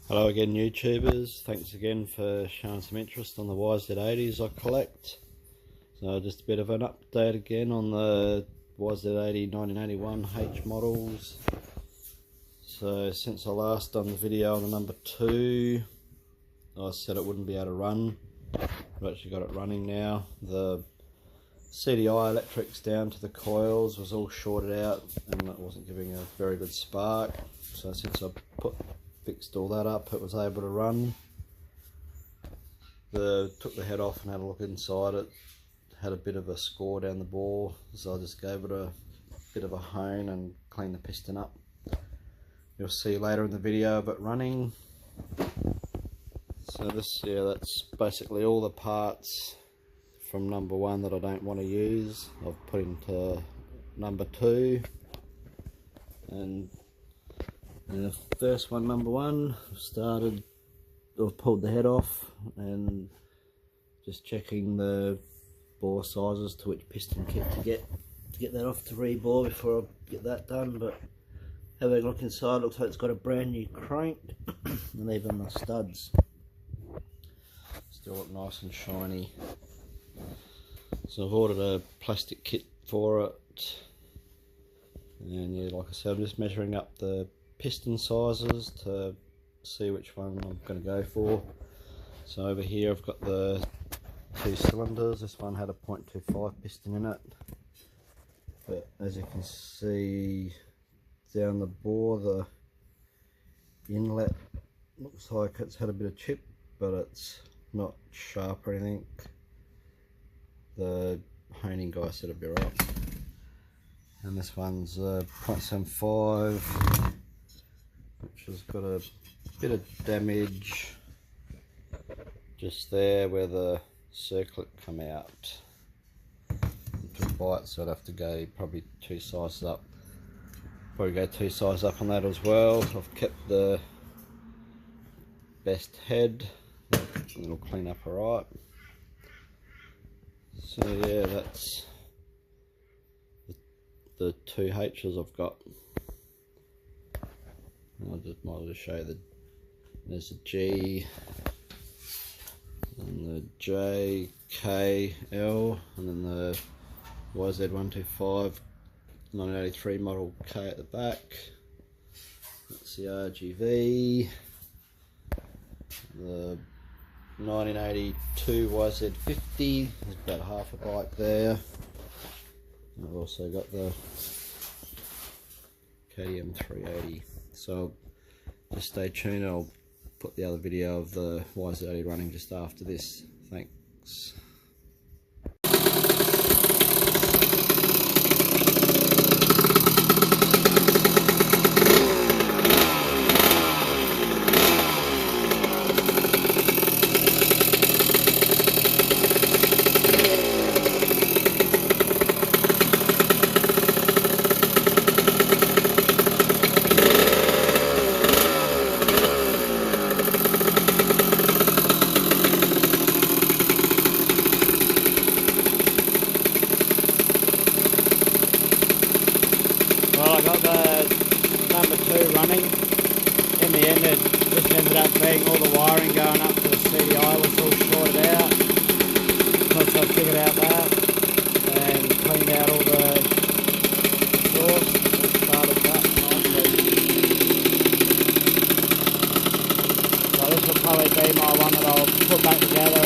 Hello again, YouTubers. Thanks again for showing some interest on the YZ80s I collect. So just a bit of an update again on the YZ80 1981H models. So since I last done the video on the number 2, I said it wouldn't be able to run. I've actually got it running now. The CDI electrics down to the coils was all shorted out and that wasn't giving a very good spark. So since I fixed all that up, it was able to run. Took the head off and had a look inside it. Had a bit of a score down the bore, so I just gave it a bit of a hone and cleaned the piston up. You'll see later in the video of it running. So that's basically all the parts from number 1 that I don't want to use. I've put into number 2, and the first one, number 1, I've pulled the head off and just checking the bore sizes to which piston kit to get that off to rebore before I get that done. But having a look inside, looks like it's got a brand new crank and even the studs still look nice and shiny. So I've ordered a plastic kit for it, and yeah, like I said, I'm just measuring up the piston sizes to see which one I'm going to go for. So over here I've got the 2 cylinders. This one had a 0.25 piston in it, but as you can see down the bore, the inlet looks like it's had a bit of chip, but it's not sharp or anything. The honing guy said it'd be right. And this one's 0.75, which has got a bit of damage just there where the circlip come out. It took bite, so I'd have to go probably 2 sizes up. Probably go 2 sizes up on that as well. I've kept the best head. It'll clean up alright. So yeah, that's the 2 H's I've got. Might just show you there's the G and the J, K, L, and then the YZ125 1983 model K at the back. That's the RGV. The 1982 YZ50, there's about half a bike there. I've also got the KTM 380. So just stay tuned, I'll put the other video of the YZ80 running just after this. Thanks. Well, I got the number 2 running. In the end, it just ended up being all the wiring going up to the CDI was all shorted out. Once I figured out that and cleaned out all the exhaust, and started that nicely. So this will probably be my one that I'll put back together